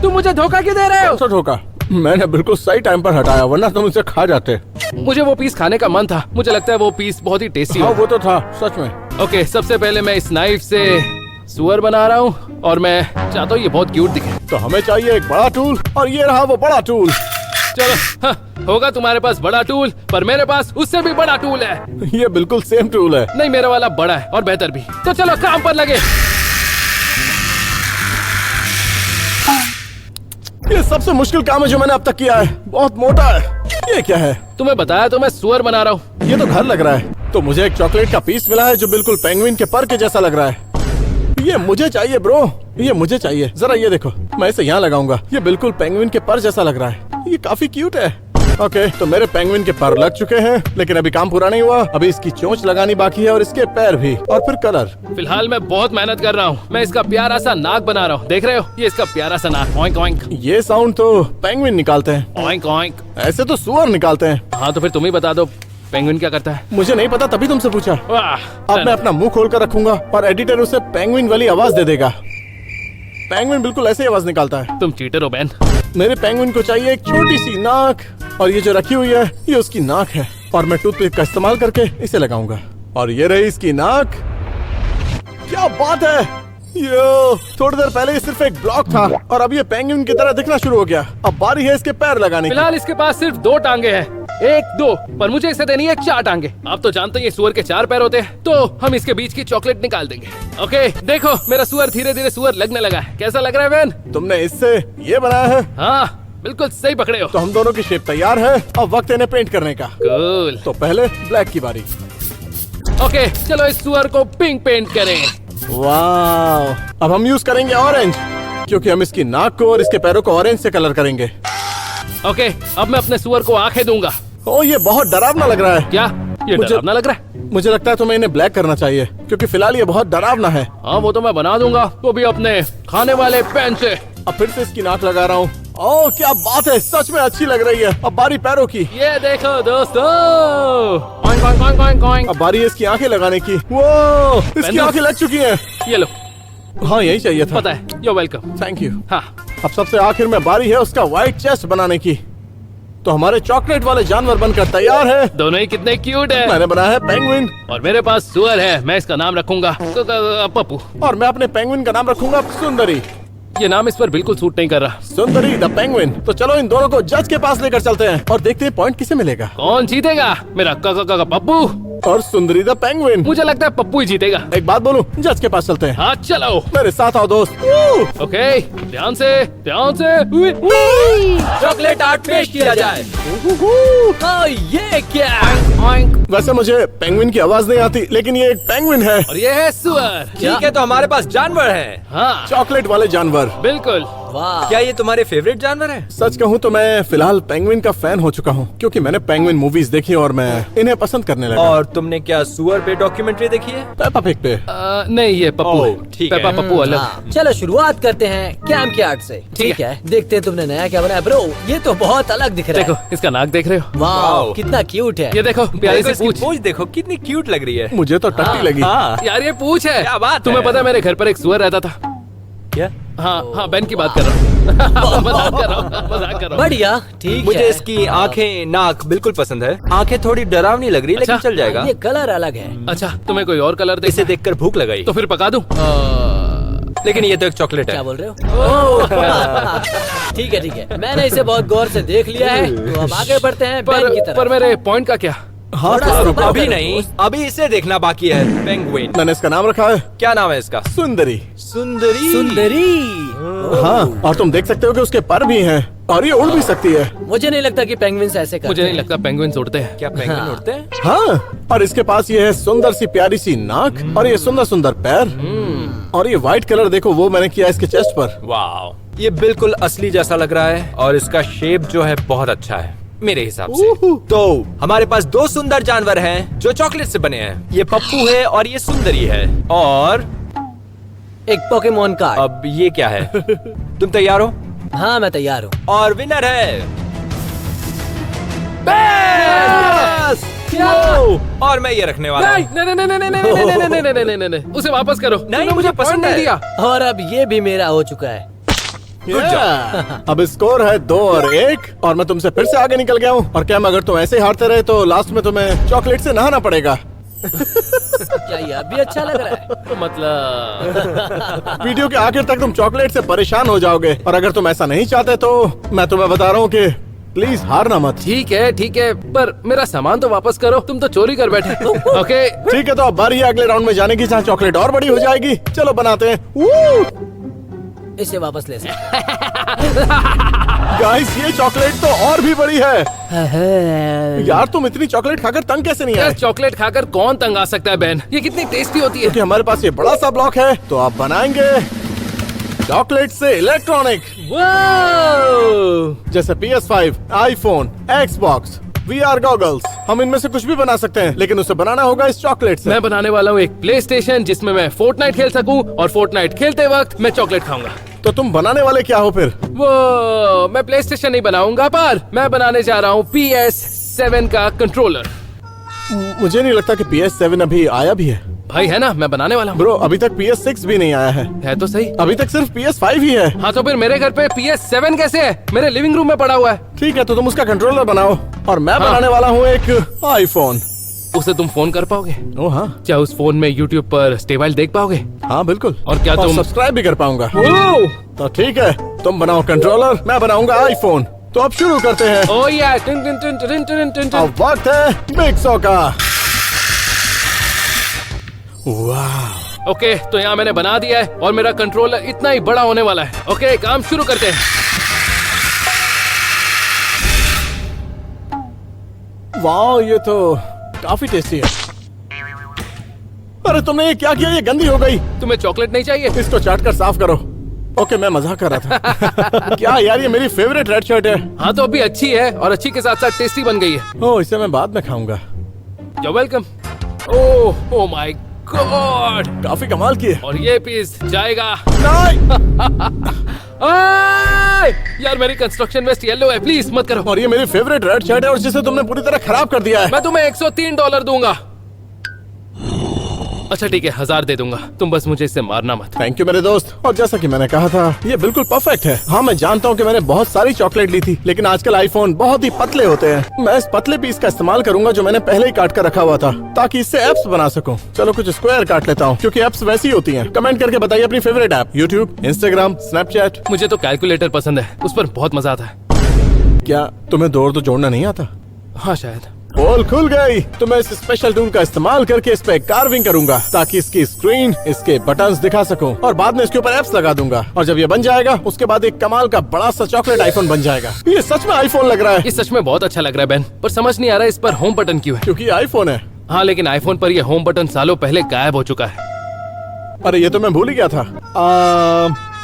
तुम मुझे धोखा क्यों दे रहे हो? कौन सा धोखा? मैंने बिल्कुल सही टाइम पर हटाया, वरना तुम इसे खा जाते। मुझे वो पीस खाने का मन था। मुझे लगता है वो पीस बहुत ही टेस्टी हाँ, होगा। वो तो था सच में। ओके, सबसे पहले मैं इस नाइफ से सुअर बना रहा हूँ और मैं चाहता हूँ ये बहुत क्यूट दिखे। तो हमें चाहिए एक बड़ा टूल, और ये रहा वो बड़ा टूल। चलो, हाँ, होगा तुम्हारे पास बड़ा टूल, पर मेरे पास उससे भी बड़ा टूल है। ये बिल्कुल सेम टूल है। नहीं, मेरा वाला बड़ा है और बेहतर भी। तो चलो काम पर लगे। ये सबसे मुश्किल काम है जो मैंने अब तक किया है। बहुत मोटा है। ये क्या है? तुम्हें बताया तो मैं सुअर बना रहा हूँ। ये तो घर लग रहा है। तो मुझे एक चॉकलेट का पीस मिला है जो बिल्कुल पेंगुइन के पर के जैसा लग रहा है। ये मुझे चाहिए ब्रो, ये मुझे चाहिए। जरा ये देखो, मैं इसे यहाँ लगाऊंगा। ये बिल्कुल पेंगुइन के पर जैसा लग रहा है। ये काफी क्यूट है। ओके, तो मेरे पेंगुइन के पर लग चुके हैं, लेकिन अभी काम पूरा नहीं हुआ। अभी इसकी चोंच लगानी बाकी है और इसके पैर भी, और फिर कलर। फिलहाल मैं बहुत मेहनत कर रहा हूँ। मैं इसका प्यारा सा नाक बना रहा हूँ। देख रहे हो, ये इसका प्यारा सा नाक। ऑइंक ऑइंक ये साउंड तो पेंगुइन निकालते हैं। Oink oink. ऐसे तो सुअर निकालते हैं। हाँ तो फिर तुम ही बता दो, पेंगुइन क्या करता है? मुझे नहीं पता, तभी तुमसे पूछा। वाह, अब मैं अपना मुंह खोल कर रखूंगा और एडिटर उसे पेंगुइन वाली आवाज दे देगा। पेंगुइन बिल्कुल ऐसे ही आवाज निकालता है। तुम चीटर हो बैन। मेरे पेंगुइन को चाहिए एक छोटी सी नाक, और ये जो रखी हुई है ये उसकी नाक है, और मैं टूथपिक का इस्तेमाल करके इसे लगाऊंगा। और ये रही इसकी नाक। क्या बात है! यो, थोड़ी देर पहले ये सिर्फ एक ब्लॉक था और अब ये पेंगुइन की तरह दिखना शुरू हो गया। अब बारी है इसके पैर लगाने की। फिलहाल इसके पास सिर्फ 2 टांगे हैं। 1 2, पर मुझे इसे देनी है 4 टांगे। आप तो जानते हैं ये सुअर के 4 पैर होते हैं, तो हम इसके बीच की चॉकलेट निकाल देंगे। ओके, देखो मेरा सुअर धीरे धीरे सुअर लगने लगा है। कैसा लग रहा है बैन? तुमने इससे ये बनाया है? हाँ बिल्कुल सही पकड़े हो। तो हम दोनों की शेप तैयार है। अब वक्त है इन्हें पेंट करने का। कूल। तो पहले ब्लैक की बारी। ओके, चलो इस सुअर को पिंक पेंट करें। वाह! अब हम यूज करेंगे ऑरेंज, क्योंकि हम इसकी नाक को और इसके पैरों को ऑरेंज से कलर करेंगे। ओके, अब मैं अपने सुअर को आंखें दूंगा। ओ, ये बहुत डरावना लग रहा है। क्या ये मुझे- डरावना लग रहा है? मुझे लगता है तुम्हें इन्हें ब्लैक करना चाहिए, क्योंकि फिलहाल ये बहुत डरावना है। हाँ वो तो मैं बना दूंगा, वो भी अपने खाने वाले पेन से। अब फिर से इसकी नाक लगा रहा हूँ। ओह क्या बात है, सच में अच्छी लग रही है। अब बारी पैरों की। ये देखो दोस्तों। Oink oink oink oink oink. अब बारी है इसकी आंखें लगाने की। वो इसकी पेन दो। आंखें लग चुकी हैं। ये लो, हाँ यही चाहिए था। पता है। You welcome. Thank you. हाँ अब सबसे आखिर में बारी है उसका व्हाइट चेस्ट बनाने की। तो हमारे चॉकलेट वाले जानवर बनकर तैयार है। दोनों ही कितने क्यूट है। मैंने बनाया है पेंगुइन, और मेरे पास सुअर है, मैं इसका नाम रखूंगा पप्पू। और मैं अपने पेंगुइन का नाम रखूंगा सुंदरी। ये नाम इस पर बिल्कुल सूट नहीं कर रहा। सुंदरी द पेंगुइन। तो चलो इन दोनों को जज के पास लेकर चलते हैं और देखते हैं पॉइंट किसे मिलेगा। कौन जीतेगा? मेरा काका पप्पू और सुंदरी द पेंगुइन। मुझे लगता है पप्पू ही जीतेगा। एक बात बोलूं, जज के पास चलते हैं। हाँ चलो। मेरे साथ आओ दोस्त। ओके, ध्यान से ध्यान से। चॉकलेट आर्ट पेश किया जाए। ये क्या? वैसे मुझे पेंगुइन की आवाज नहीं आती, लेकिन ये एक पेंगुइन है। और ये है सुअर। ठीक है, तो हमारे पास जानवर हैं। हाँ चॉकलेट वाले जानवर। बिल्कुल। वाह, क्या ये तुम्हारे फेवरेट जानवर हैं? सच कहूँ तो मैं फिलहाल पेंगुइन का फैन हो चुका हूँ, क्योंकि मैंने पेंगुइन मूवीज देखी और मैं इन्हें पसंद करने लगा। और तुमने क्या सुअर पे डॉक्यूमेंट्री देखी है? पेपा पिग पे। नहीं ये पप्पू है। ओह, ठीक है। पेपा पप्पू अलग। हाँ, चलो शुरुआत करते हैं कैम के आर्ट से। ठीक है, देखते हैं तुमने नया क्या बनाया। ब्रो ये तो बहुत अलग दिख रहा है। देखो इसका नाक देख रहे हो? वाह वाओ। कितना क्यूट है। ये देखो प्यारी देखो सी इसकी पूछ। पूंछ देखो कितनी क्यूट लग रही है। मुझे तो टट्टी लगी। हाँ। यार ये पूछ है। क्या बात तुम्हें है? पता है मेरे घर पर एक सुअर रहता था। क्या? हाँ हाँ, बेन की बात कर रहा हूँ। मजाक कर रहा हूँ, मजाक कर रहा हूँ। बढ़िया, ठीक मुझे है। इसकी आंखें नाक बिल्कुल पसंद है। आंखें थोड़ी डरावनी लग रही है, लेकिन अच्छा। चल जाएगा। ये कलर अलग है। अच्छा तुम्हें कोई और कलर इसे देखना? देखकर भूख लगाई। तो फिर पका दूं? लेकिन ये तो एक चॉकलेट क्या है। बोल रहे हो? ठीक है ठीक है, मैंने इसे बहुत गौर से देख लिया है। तो अब आगे बढ़ते हैं बैन की तरफ। पर मेरे पॉइंट का क्या? हाँ थोड़ा थोड़ा सा रुको। रुको। अभी नहीं, अभी इसे देखना बाकी है। पेंगुइन। मैंने इसका नाम रखा है क्या नाम है इसका? सुंदरी। सुंदरी। सुंदरी। हाँ, और तुम देख सकते हो कि उसके पर भी हैं और ये उड़ भी सकती है। मुझे नहीं लगता कि पेंगुइन्स ऐसे करते मुझे नहीं हैं। लगता पेंगुइन्स उड़ते हैं। क्या पेंगुइन उड़ते हैं? हाँ, और इसके पास ये है सुंदर सी प्यारी सी नाक और ये सुंदर सुंदर पैर। और ये व्हाइट कलर देखो, वो मैंने किया इसके चेस्ट पर। वाह, ये बिल्कुल असली जैसा लग रहा है और इसका शेप जो है बहुत अच्छा है मेरे हिसाब से। तो हमारे पास 2 सुंदर जानवर हैं जो चॉकलेट से बने हैं। ये पप्पू है और ये सुंदरी है। और एक पोकेमोन कार्ड। अब ये क्या है? तुम तैयार हो? हाँ मैं तैयार हूँ। और विनर है Yes! वो! और मैं ये रखने वाला हूँ। नहीं नहीं नहीं नहीं नहीं नहीं नहीं नहीं नहीं नहीं नहीं नहीं नहीं, उसे वापस करो। तुमने मुझे मुझे पसंद पसंद नहीं है। दिया। और अब ये भी मेरा हो चुका है। Yeah! अब स्कोर है 2 और 1 और मैं तुमसे फिर से आगे निकल गया हूँ। और क्या अगर तुम ऐसे हारते रहे तो लास्ट में तुम्हें चॉकलेट से नहाना पड़ेगा। क्या ये अब भी अच्छा लग रहा है? तो मतलब वीडियो के आखिर तक तुम चॉकलेट से परेशान हो जाओगे, और अगर तुम ऐसा नहीं चाहते तो मैं तुम्हें बता रहा हूँ कि प्लीज हारना मत। ठीक है, पर मेरा सामान तो वापस करो। तुम तो चोरी कर बैठे। ओके ठीक है, तो अब बारी है अगले राउंड में जाने की, जहाँ चॉकलेट और बड़ी हो जाएगी। चलो बनाते हैं। इसे वापस ले सकते। गाइस ये चॉकलेट तो और भी बड़ी है। यार तुम इतनी चॉकलेट खाकर तंग कैसे नहीं यार आए? चॉकलेट खाकर कौन तंग आ सकता है बहन? ये कितनी टेस्टी होती है। क्योंकि हमारे पास ये बड़ा सा ब्लॉक है, तो आप बनाएंगे चॉकलेट से इलेक्ट्रॉनिक, वाह! जैसे PS5, iPhone, Xbox, VR goggles. हम इनमें से कुछ भी बना सकते हैं, लेकिन उसे बनाना होगा इस चॉकलेट से। मैं बनाने वाला हूँ एक प्ले स्टेशन जिसमें मैं फोर्टनाइट खेल सकूं और फोर्टनाइट खेलते वक्त मैं चॉकलेट खाऊंगा। तो तुम बनाने वाले क्या हो फिर? वो मैं प्ले स्टेशन नहीं बनाऊंगा, पर मैं बनाने जा रहा हूँ PS7 का कंट्रोलर। मुझे नहीं लगता कि PS7 अभी आया भी है। भाई है ना, मैं बनाने वाला हूँ। ब्रो, अभी तक PS6 भी नहीं आया है तो सही। अभी तक सिर्फ PS5 ही है। हाँ तो फिर मेरे घर पे PS7 कैसे है? मेरे लिविंग रूम में पड़ा हुआ है। ठीक है, तो तुम उसका कंट्रोलर बनाओ और मैं बनाने वाला हूँ एक आईफोन। उसे तुम फोन कर पाओगे? ओ हाँ, क्या उस फोन में YouTube पर स्टे वाइल देख पाओगे? हाँ बिल्कुल। और क्या तुम सब्सक्राइब भी कर पाऊंगा? तो ठीक है, तुम बनाओ कंट्रोलर, मैं बनाऊंगा आईफोन। तो अब शुरू करते हैं। ओह या tin tin tin tin tin tin tin. अब वक्त है बिग सौ का। वाह, ओके, तो यहाँ मैंने बना दिया है और मेरा कंट्रोलर इतना ही बड़ा होने वाला है। ओके, काम शुरू करते हैं। वाह, ये तो काफी टेस्टी है। अरे तुमने ये क्या किया? ये गंदी हो गई। तुम्हें चॉकलेट नहीं चाहिए? इसको चाट कर साफ करो। ओके, मैं मजाक कर रहा था। क्या यार, ये मेरी फेवरेट रेड शर्ट है। हाँ तो अभी अच्छी है और अच्छी के साथ साथ टेस्टी बन गई है। ओह, इसे मैं बाद में खाऊंगा। You're welcome। Oh my God, काफी कमाल की है। और ये पीस जाएगा। नहीं। आय! यार मेरी कंस्ट्रक्शन वेस्ट येलो है, प्लीज मत करो। और ये मेरी फेवरेट रेड शर्ट है और जिसे तुमने पूरी तरह खराब कर दिया है। मैं तुम्हें $103 दूंगा। अच्छा ठीक है, 1000 दे दूंगा, तुम बस मुझे इससे मारना मत। थैंक यू मेरे दोस्त। और जैसा कि मैंने कहा था, ये बिल्कुल परफेक्ट है। हाँ, मैं जानता हूँ कि मैंने बहुत सारी चॉकलेट ली थी, लेकिन आजकल आईफोन बहुत ही पतले होते हैं। मैं इस पतले पीस का इस्तेमाल करूंगा जो मैंने पहले ही काट कर रखा हुआ था, ताकि इससे एप्स बना सकूं। चलो कुछ स्क्वायर काट लेता हूँ, क्योंकि एप्स वैसी होती हैं। कमेंट करके बताइए अपनी favourite app. YouTube, Instagram, Snapchat. मुझे तो कैलकुलेटर पसंद है, उस पर बहुत मजा आता है। क्या तुम्हें दो और दो जोड़ना नहीं आता? हाँ शायद। पोल खुल गई। तो मैं इस स्पेशल टूल का इस्तेमाल करके इस पे कार्विंग करूंगा, ताकि इसकी स्क्रीन, इसके बटन्स दिखा सकूं, और बाद में इसके ऊपर एप्स लगा दूंगा। और जब ये बन जाएगा, उसके बाद एक कमाल का बड़ा सा चॉकलेट आईफोन बन जाएगा। ये सच में आईफोन लग रहा है। ये सच में बहुत अच्छा लग रहा है बेन, पर समझ नहीं आ रहा इस पर होम बटन क्यों है। क्योंकि ये आईफोन है। हाँ लेकिन आईफोन पर ये होम बटन सालों पहले गायब हो चुका है। अरे ये तो मैं भूल ही गया था।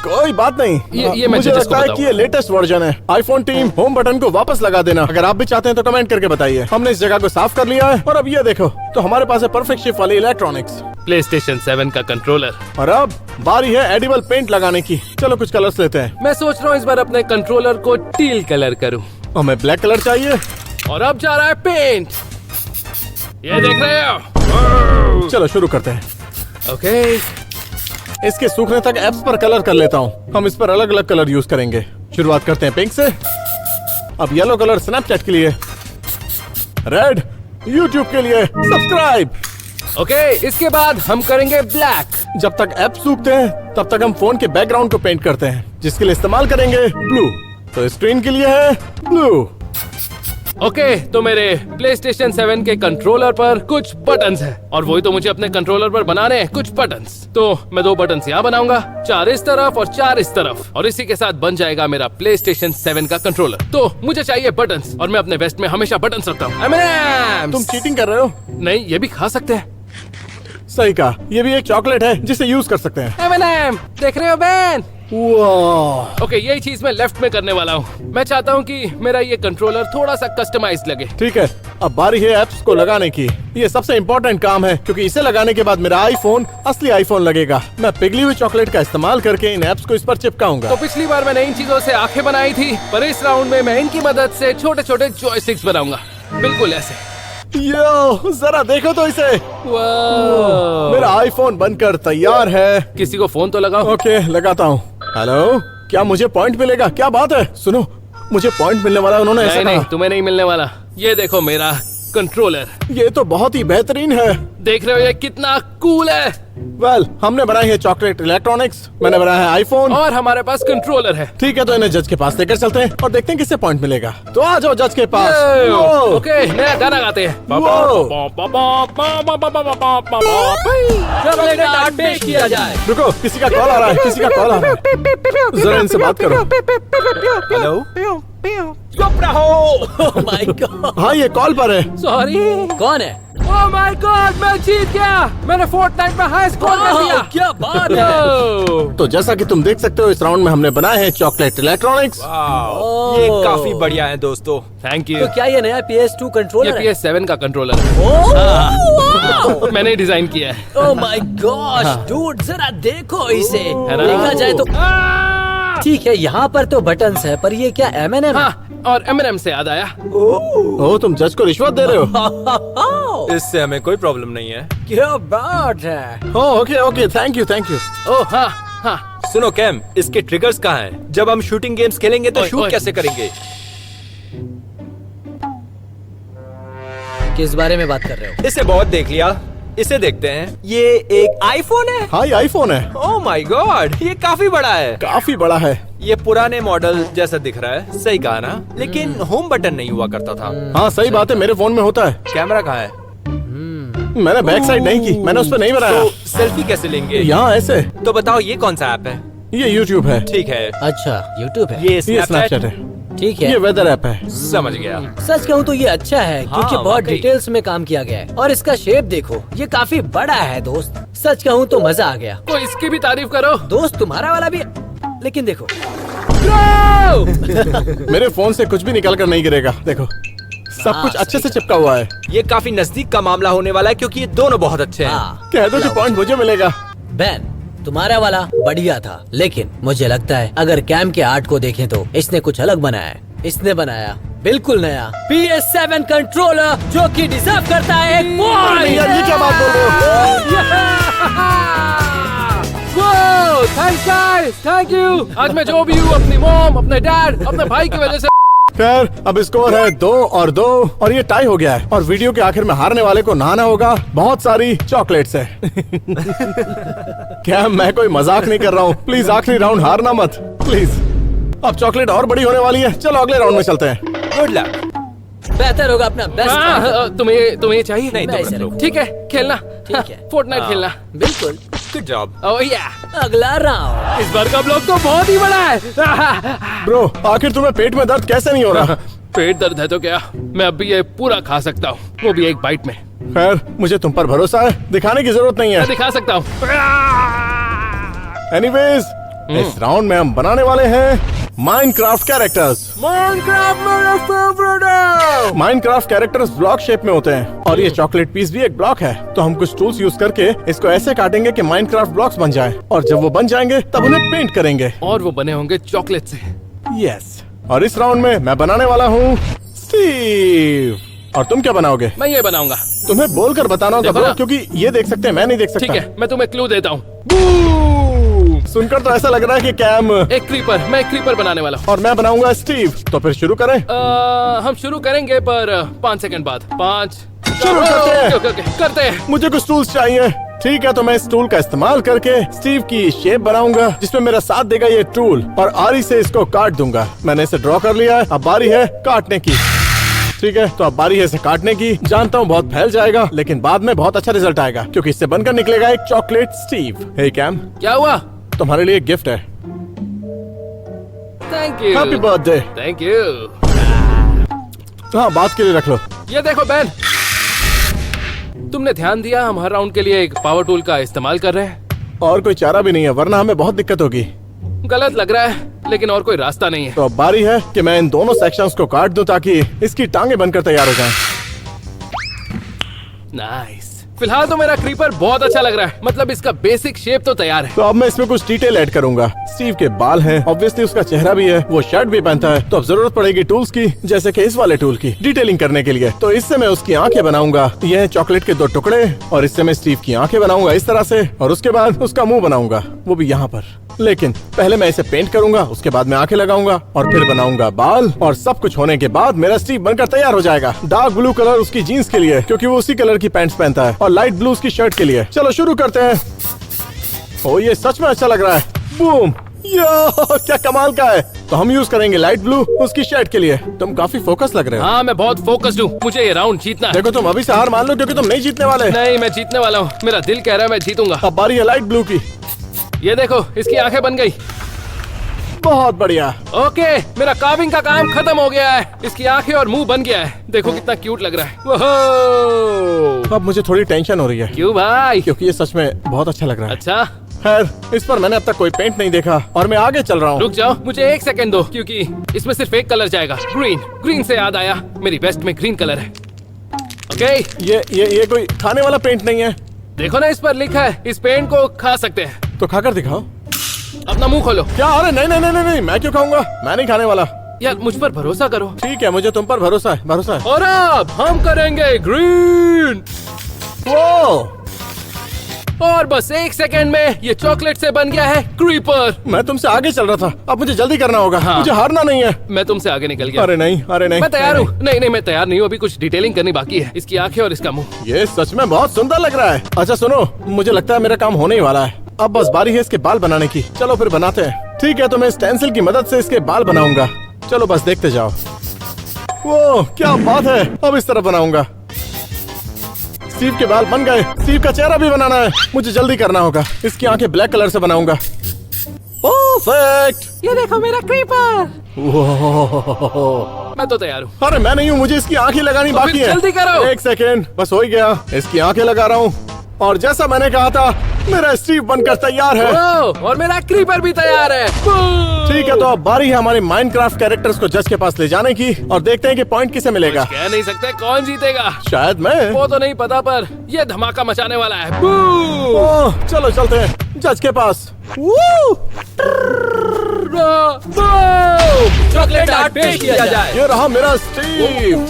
कोई बात नहीं। ये मैं मुझे जजेस को लगता है बताऊं। कि ये लेटेस्ट वर्जन है। आईफोन टीम, होम बटन को वापस लगा देना। अगर आप भी चाहते हैं तो कमेंट करके बताइए। हमने इस जगह को साफ कर लिया है और अब ये देखो, तो हमारे पास है परफेक्ट शेप वाली इलेक्ट्रॉनिक्स। PlayStation 7 का कंट्रोलर। और अब बारी है एडिबल पेंट लगाने की। चलो कुछ कलर्स लेते हैं। मैं सोच रहा हूँ इस बार अपने कंट्रोलर को टील कलर करूँ। हमें ब्लैक कलर चाहिए। और अब जा रहा है पेंट। ये देख रहे हो? चलो शुरू करते हैं। ओके, इसके सूखने तक एप्स पर कलर कर लेता हूँ। हम इस पर अलग अलग कलर यूज करेंगे। शुरुआत करते हैं पिंक से। अब येलो कलर स्नैपचैट के लिए, रेड यूट्यूब के लिए, सब्सक्राइब। ओके, इसके बाद हम करेंगे ब्लैक। जब तक ऐप सूखते हैं तब तक हम फोन के बैकग्राउंड को पेंट करते हैं, जिसके लिए इस्तेमाल करेंगे ब्लू। तो स्क्रीन के लिए है ब्लू। ओके, तो मेरे PlayStation 7 के कंट्रोलर पर कुछ बटन्स हैं और वही तो मुझे अपने कंट्रोलर पर बनाने हैं, कुछ बटन्स। तो मैं 2 बटन्स यहाँ बनाऊंगा, 4 इस तरफ और 4 इस तरफ, और इसी के साथ बन जाएगा मेरा PlayStation 7 का कंट्रोलर। तो मुझे चाहिए बटन्स, और मैं अपने वेस्ट में हमेशा बटन्स रखता हूँ। तुम चीटिंग कर रहे हो? नहीं, ये भी खा सकते हैं। सही कहा, ये भी एक चॉकलेट है जिसे यूज कर सकते हैं। M&M, देख रहे हो बेन? वाह, ओके, यही चीज मैं लेफ्ट में करने वाला हूँ। मैं चाहता हूँ कि मेरा ये कंट्रोलर थोड़ा सा कस्टमाइज लगे। ठीक है, अब बारी है एप्स को लगाने की। ये सबसे इम्पोर्टेंट काम है, क्योंकि इसे लगाने के बाद मेरा आईफोन असली आईफोन लगेगा। मैं पिघली हुई चॉकलेट का इस्तेमाल करके इन एप्स को इस पर चिपकाऊंगा। तो पिछली बार मैंने इन चीजों से आंखें बनाई थी, पर इस राउंड में मैं इनकी मदद से छोटे छोटे जॉयस्टिक्स बनाऊंगा, बिल्कुल ऐसे। यो, जरा देखो तो इसे। वाह, मेरा आईफोन बनकर तैयार है। किसी को फोन तो लगाओ। ओके, लगाता हूँ। हेलो, क्या मुझे पॉइंट मिलेगा? क्या बात है? सुनो, मुझे पॉइंट मिलने वाला है, उन्होंने ऐसा नहीं, कहा। तुम्हें नहीं मिलने वाला। ये देखो मेरा कंट्रोलर, ये तो बहुत ही बेहतरीन है। देख रहे हो ये कितना कूल है? वेल, हमने बनाई है चॉकलेट इलेक्ट्रॉनिक्स, मैंने बनाया है आईफोन, और हमारे पास कंट्रोलर है। ठीक है, तो इन्हें जज के पास लेकर चलते हैं और देखते हैं किससे पॉइंट मिलेगा। तो आ जाओ जज के पास। वो, ओके, नया गाना गाते हैं। चॉकलेट आर्ट पेश किया जाए। रुको, किसी का कॉल आ रहा है, किसी का कॉल आ रहा है। जरा इनसे बात करो। हेलो, चुप रहो। Oh my God। हाँ, ये कॉल पर है। सॉरी। कौन है? ओह माय गॉड, मैं जीत गया। मैंने फोर्टनाइट में हाई स्कोर कर दिया। क्या बात है। ओह, तो जैसा कि तुम देख सकते हो इस राउंड में हमने बनाए हैं चॉकलेट इलेक्ट्रॉनिक्स। वाह, ये काफी बढ़िया है दोस्तों। Thank you. तो क्या ये नया PS2 ये कंट्रोलर है? PS7 का कंट्रोलर है। ओह मैंने ही डिजाइन किया है। ओह माय गॉश डूड, जरा देखो इसे। है ना? देखा जाए तो ठीक है, यहाँ पर तो बटन्स है, पर ये क्या M&M? हाँ, और M&M से याद आया, ओ तुम जज को रिश्वत दे रहे हो? इससे हमें कोई प्रॉब्लम नहीं है। क्या बात है। Okay okay, thank you thank you. Oh हाँ हाँ। सुनो कैम, इसके ट्रिगर्स कहाँ हैं? जब हम शूटिंग गेम्स खेलेंगे तो ओए, शूट ओए। कैसे करेंगे? किस बारे में बात कर रहे हो? इसे बहुत देख लिया, इसे देखते हैं। ये एक आईफोन है। हाँ ये आईफोन है, ओह माय गॉड, ये काफी बड़ा है। काफी बड़ा है। ये पुराने मॉडल जैसा दिख रहा है, सही कहा ना? लेकिन होम बटन नहीं हुआ करता था। हाँ सही बात है, मेरे फोन में होता है। कैमरा कहाँ है? मैंने बैक साइड नहीं की, मैंने उस पर नहीं बनाया। तो सेल्फी कैसे लेंगे? यहाँ ऐसे। तो बताओ ये कौन सा ऐप है? ये YouTube है, ठीक है, अच्छा YouTube है। ये ये स्नैपचैट स्नैपचैट है, ठीक ये है। वेदर ऐप है। समझ गया। सच कहूँ तो ये अच्छा है, क्योंकि बहुत वाकई। डिटेल्स में काम किया गया है। और इसका शेप देखो, ये काफी बड़ा है दोस्त। सच कहूँ तो मजा आ गया कोई इसकी भी तारीफ करो। दोस्त, तुम्हारा वाला भी। लेकिन देखो, मेरे फोन से कुछ भी निकल कर नहीं गिरेगा, देखो सब कुछ अच्छे से चिपका हुआ है। ये काफी नजदीक का मामला होने वाला है क्योंकि ये दोनों बहुत अच्छे हैं। हाँ। कह दो कि पॉइंट मुझे मिलेगा। बैन, तुम्हारा वाला बढ़िया था, लेकिन मुझे लगता है अगर कैम के आर्ट को देखें तो इसने कुछ अलग बनाया है। इसने बनाया बिल्कुल नया PS7 कंट्रोलर, जो कि डिजर्व करता है एक नहीं यार, ये क्या बात बोल रहे हो? Thanks guys, thank you. आज मैं जो भी हूँ, अपनी मॉम, अपने डैड, अपने भाई की वजह से। खैर अब स्कोर है 2 और 2 और ये टाई हो गया है। और वीडियो के आखिर में हारने वाले को नहाना होगा बहुत सारी चॉकलेट्स है। क्या मैं कोई मजाक नहीं कर रहा हूँ, प्लीज आखिरी राउंड हारना मत प्लीज। अब चॉकलेट और बड़ी होने वाली है, चलो अगले राउंड में चलते हैं। Good luck. बेहतर होगा अपना बेस्ट। तुम्हें ये चाहिए? नहीं, मैं तुम इसे रख लो। रखूं। ठीक है, खेलना। ठीक है। फोर्टनाइट खेलना। बिल्कुल। Good job. ओह या, अगला राउंड। इस बार का ब्लॉग तो बहुत ही बड़ा है। ब्रो आखिर तुम्हें पेट में दर्द कैसे नहीं हो रहा? पेट दर्द है तो क्या, मैं अभी ये पूरा खा सकता हूँ, वो भी एक बाइट में। खैर मुझे तुम पर भरोसा है, दिखाने की जरूरत नहीं मैं है। दिखा सकता हूँ। एनीवेज इस राउंड में हम बनाने वाले हैं Minecraft characters. Minecraft characters block shape में होते हैं और ये चॉकलेट पीस भी एक ब्लॉक है। तो हम कुछ टूल्स यूज करके इसको ऐसे काटेंगे कि माइनक्राफ्ट ब्लॉक्स बन जाएं और जब वो बन जाएंगे तब उन्हें पेंट करेंगे। और वो बने होंगे चॉकलेट से। यस, और इस राउंड में मैं बनाने वाला हूँ स्टीव। और तुम क्या बनाओगे? मैं ये बनाऊंगा। तुम्हें बोलकर बताना होगा देखो ब्रो, ना। क्योंकि ये देख सकते हैं, मैं नहीं देख सकता। ठीक है, मैं तुम्हें क्लू देता हूँ। बू! सुनकर तो ऐसा लग रहा है कि कैम एक क्रीपर, मैं एक क्रीपर बनाने वाला हूँ। और मैं बनाऊंगा स्टीव। तो फिर शुरू करें। हम शुरू करेंगे पर 5 सेकंड बाद। 5 शुरू करते हैं। ओके, करते हैं। मुझे कुछ टूल्स चाहिए। ठीक है, तो मैं इस टूल का इस्तेमाल करके स्टीव की शेप बनाऊंगा जिसमें मेरा साथ देगा ये टूल, और आरी से इसको काट दूंगा। मैंने इसे ड्रॉ कर लिया है, अब बारी है काटने की। ठीक है, तो अब बारी है इसे काटने की। जानता हूँ बहुत फैल जाएगा, लेकिन बाद में बहुत अच्छा रिजल्ट आएगा क्योंकि इससे बनकर निकलेगा एक चॉकलेट स्टीव। हे कैम, क्या हुआ? तुम्हारे लिए एक गिफ्ट है। Thank you. Happy birthday. Thank you. हाँ, बात के लिए रख लो। ये देखो बैन, तुमने ध्यान दिया हम हर राउंड के लिए एक पावर टूल का इस्तेमाल कर रहे हैं। और कोई चारा भी नहीं है, वरना हमें बहुत दिक्कत होगी। गलत लग रहा है, लेकिन और कोई रास्ता नहीं है। तो अब बारी है कि मैं इन दोनों सेक्शंस को काट दूं ताकि इसकी टांगे बनकर तैयार हो जाएं। नाइस। फिलहाल तो मेरा क्रीपर बहुत अच्छा लग रहा है, मतलब इसका बेसिक शेप तो तैयार है। तो अब मैं इसमें कुछ डिटेल ऐड करूंगा। स्टीव के बाल हैं, ऑब्वियसली उसका चेहरा भी है, वो शर्ट भी पहनता है, तो अब जरूरत पड़ेगी टूल्स की, जैसे कि इस वाले टूल की डिटेलिंग करने के लिए। तो इससे मैं उसकी आंखें बनाऊंगा। ये है चॉकलेट के 2 टुकड़े, और इससे मैं स्टीव की आंखें बनाऊंगा इस तरह से, और उसके बाद उसका मुंह बनाऊंगा, वो भी यहाँ पर। लेकिन पहले मैं इसे पेंट करूंगा, उसके बाद मैं आंखें लगाऊंगा और फिर बनाऊंगा बाल, और सब कुछ होने के बाद मेरा स्टीव बनकर तैयार हो जाएगा। डार्क ब्लू कलर उसकी जीन्स के लिए, क्योंकि वो उसी कलर की पैंट्स पहनता है, और लाइट ब्लू उसकी शर्ट के लिए। चलो शुरू करते हैं। ओ, ये सच में अच्छा लग रहा है। बूम! यो, क्या कमाल का है। तो हम यूज करेंगे लाइट ब्लू उसकी शर्ट के लिए। तुम काफी फोकस लग रहे हो। हाँ, मैं बहुत फोकस्ड हूँ, मुझे ये राउंड जीतना है। देखो तुम अभी से हार मान लो, क्योंकि तुम नहीं जीतने वाले। नहीं, मैं जीतने वाला हूँ, मेरा दिल कह रहा है मैं जीतूंगा। अब बारी है लाइट ब्लू की। ये देखो, इसकी आंखें बन गई। बहुत बढ़िया। ओके, मेरा कार्विंग का काम खत्म हो गया है। इसकी आंखें और मुंह बन गया है। देखो कितना क्यूट लग रहा है। वोहो! अब मुझे थोड़ी टेंशन हो रही है क्यों भाई? क्योंकि ये सच में बहुत अच्छा लग रहा है। अच्छा, खैर, इस पर मैंने अब तक कोई पेंट नहीं देखा और मैं आगे चल रहा हूँ। रुक जाओ, मुझे 1 सेकंड दो, क्योंकि इसमें सिर्फ एक कलर जाएगा, ग्रीन। ग्रीन से याद आया, मेरी वेस्ट में ग्रीन कलर है। ओके, ये कोई खाने वाला पेंट नहीं है। देखो ना, इस पर लिखा है इस पेंट को खा सकते हैं। तो खाकर दिखाओ। अपना मुंह खोलो। क्या? अरे नहीं नहीं नहीं नहीं, मैं क्यों खाऊंगा? मैं नहीं खाने वाला। यार मुझ पर भरोसा करो। ठीक है, मुझे तुम पर भरोसा है, भरोसा है। और अब हम करेंगे ग्रीन। वो और बस 1 सेकंड में ये चॉकलेट से बन गया है क्रीपर। मैं तुमसे आगे चल रहा था, अब मुझे जल्दी करना होगा। हाँ। मुझे हारना नहीं है। मैं तुमसे आगे निकल गया। अरे नहीं, अरे नहीं, मैं तैयार नहीं, हूँ। नहीं नहीं, मैं तैयार नहीं हूँ, अभी कुछ डिटेलिंग करनी बाकी है। इसकी आंखें और इसका मुंह। नहीं। ये सच में बहुत सुंदर लग रहा है। अच्छा सुनो, मुझे लगता है मेरा काम होने ही वाला है। अब बस बारी है इसके बाल बनाने की। चलो फिर बनाते हैं। ठीक है, तो मैं स्टेंसिल की मदद से इसके बाल बनाऊंगा। चलो बस देखते जाओ। वो क्या बात है, अब इस तरह बनाऊंगा। स्टीव के बाल बन गए। स्टीव का चेहरा भी बनाना है, मुझे जल्दी करना होगा। इसकी आंखें ब्लैक कलर से बनाऊंगा। परफेक्ट। ये देखो मेरा क्रीपर। वो मैं तो तैयार हूँ। अरे मैं नहीं हूँ, मुझे इसकी आंखें लगानी तो बाकी फिर है। जल्दी करो। 1 सेकेंड, बस हो ही गया। इसकी आंखें लगा रहा हूँ और जैसा मैंने कहा था, मेरा स्टीव बनकर तैयार है। और मेरा क्रीपर भी तैयार है। ठीक है, तो अब बारी है हमारे माइनक्राफ्ट कैरेक्टर्स को जज के पास ले जाने की और देखते हैं कि पॉइंट किसे मिलेगा। कह नहीं सकते कौन जीतेगा। शायद मैं। वो तो नहीं पता, पर ये धमाका मचाने वाला है। ओह, चलो चलते हैं जज के पास। चॉकलेट आर्ट पेश किया जाए। ये रहा मेरा स्टीव।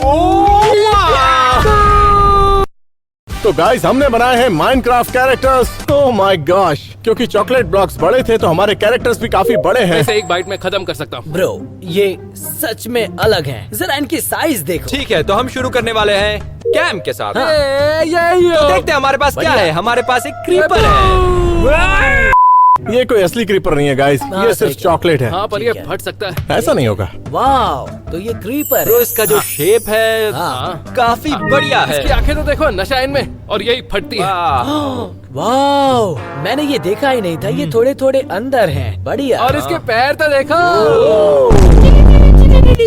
तो गाइस, हमने बनाए हैं Minecraft characters. Oh my gosh, क्योंकि चॉकलेट ब्लॉक्स बड़े थे तो हमारे कैरेक्टर्स भी काफी बड़े हैं। इसे एक बाइट में खत्म कर सकता हूँ। ब्रो, ये सच में अलग हैं। जरा इनकी साइज देखो। ठीक है, तो हम शुरू करने वाले हैं कैम के साथ। हाँ। तो देखते हैं हमारे पास क्या बढ़िया। है। हमारे पास एक क्रीपर है। ये कोई असली क्रीपर नहीं है गाइस, हाँ, ये सिर्फ सही कहा। चॉकलेट है। हाँ, पर ये ठीक है। फट सकता है। ऐसा नहीं होगा। वाह, तो ये क्रीपर तो है। इसका जो शेप है हाँ। काफी बढ़िया है। इसकी आंखें तो देखो, नशा इनमें, और यही फटती है। वाह। वाह, मैंने ये देखा ही नहीं था। ये थोड़े थोड़े अंदर हैं। बढ़िया। और इसके पैर तो देखो।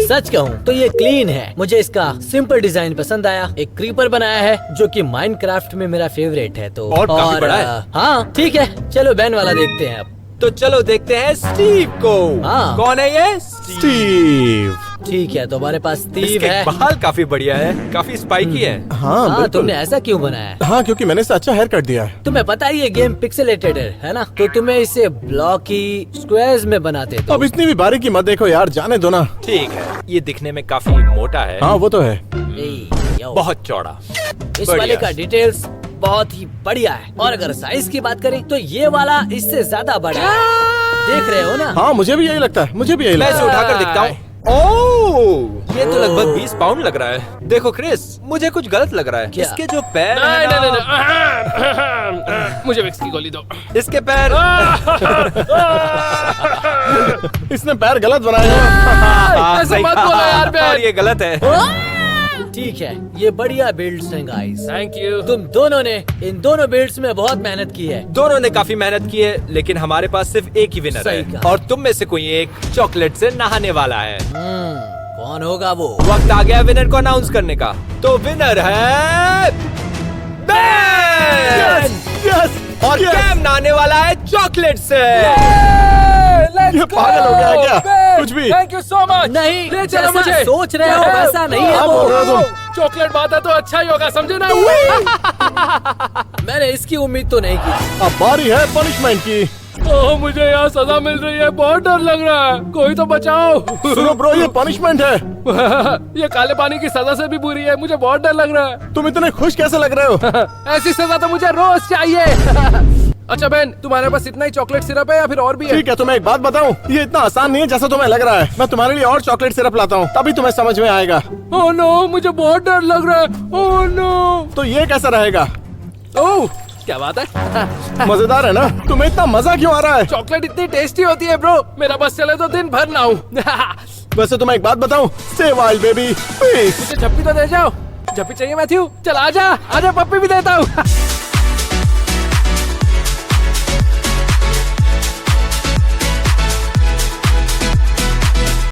सच कहूँ तो ये क्लीन है। मुझे इसका सिंपल डिजाइन पसंद आया। एक क्रीपर बनाया है जो कि माइनक्राफ्ट में मेरा फेवरेट है। तो और काफी बड़ा है। हाँ ठीक है, चलो बैन वाला देखते हैं अब। तो चलो देखते हैं स्टीव को। हाँ। कौन है ये? स्टीव। ठीक है, तो हमारे पास स्टीव इसके है। बाल काफी बढ़िया है, काफी स्पाइकी है। हाँ हाँ, बिल्कुल। तुमने ऐसा क्यों बनाया है? हाँ, क्योंकि मैंने इसे अच्छा हेयर कट दिया है। तुम्हें पता है ये गेम पिक्सेलेटेड है ना? तो तुम्हें इसे ब्लॉकी स्क्वायर्स में बनाते तो अब इतनी भी बारीकी मत देखो यार, जाने दो ना। ठीक है, ये दिखने में काफी मोटा है। हाँ वो तो है। बहुत चौड़ा। इस बढ़िया। वाले का डिटेल्स बहुत ही बढ़िया है। और अगर साइज की बात करें तो ये वाला इससे ज्यादा बड़ा है। देख रहे हो ना? हाँ, मुझे भी यही लगता है, मुझे भी यही मैं लगता इसे है। उठाकर दिखता हूँ। ओह, ये तो लगभग 20 पाउंड लग रहा है। देखो क्रिस, मुझे कुछ गलत लग रहा है। क्या? इसके जो पैर नहीं हैं नहीं ना- नहीं, मुझे विक्स की गोली दो। इसके पैर इसने पैर गलत बनाए हैं। ऐसे सही मत कहा। बोलो यार, Ben। और ये गलत है। ठीक है, ये बढ़िया बिल्ड्स हैं गाइस। Thank you. तुम दोनों ने इन दोनों बिल्ड्स में बहुत मेहनत की है। दोनों ने काफी मेहनत की है, लेकिन हमारे पास सिर्फ एक ही विनर सही है। कहा। और तुम में से कोई एक चॉकलेट से नहाने वाला है। कौन होगा वो? वक्त आ गया विनर को अनाउंस करने का। तो विनर है Ben! यस, और कैम नहाने वाला है चॉकलेट से। ये पागल हो गया है क्या? कुछ भी। Thank you so much. नहीं, ले चलो जैसा मुझे। सोच रहे हो वैसा नहीं है हाँ, वो। बोल रहे हो तुम। चॉकलेट बात है तो अच्छा ही होगा, समझे ना? मैंने इसकी उम्मीद तो नहीं की। अब बारी है पनिशमेंट की। ओह, मुझे यहाँ सजा मिल रही है, बहुत डर लग रहा है। कोई तो बचाओ। सुनो ब्रो, ये पनिशमेंट है। ये काले पानी की सजा से भी बुरी है, मुझे बहुत डर लग रहा है। तुम इतने खुश कैसे लग रहे हो? ऐसी सजा तो मुझे रोज चाहिए। अच्छा बेन, तुम्हारे पास इतना ही चॉकलेट सिरप है या फिर और भी है? ठीक है, तुम्हें एक बात बताऊं, ये इतना आसान नहीं है जैसा तुम्हें लग रहा है। मैं तुम्हारे लिए और चॉकलेट सिरप लाता हूँ, तभी तुम्हें समझ में आएगा। ओह नो, मुझे बहुत डर लग रहा है। Oh no. तो ये कैसा रहेगा? ओह, क्या बात है? मजेदार है ना? तुम्हें इतना मजा क्यों आ रहा है? चॉकलेट इतनी टेस्टी होती है ब्रो, मेरा बस चले तो दिन भर ना हूँ। वैसे तुम्हें एक बात बताऊं, स्टे वाइल्ड बेबी, प्लीज। मुझे झप्पी तो दे जाओ। झप्पी चाहिए मैथ्यू? चल आजा, आजा, पप्पी भी देता हूँ।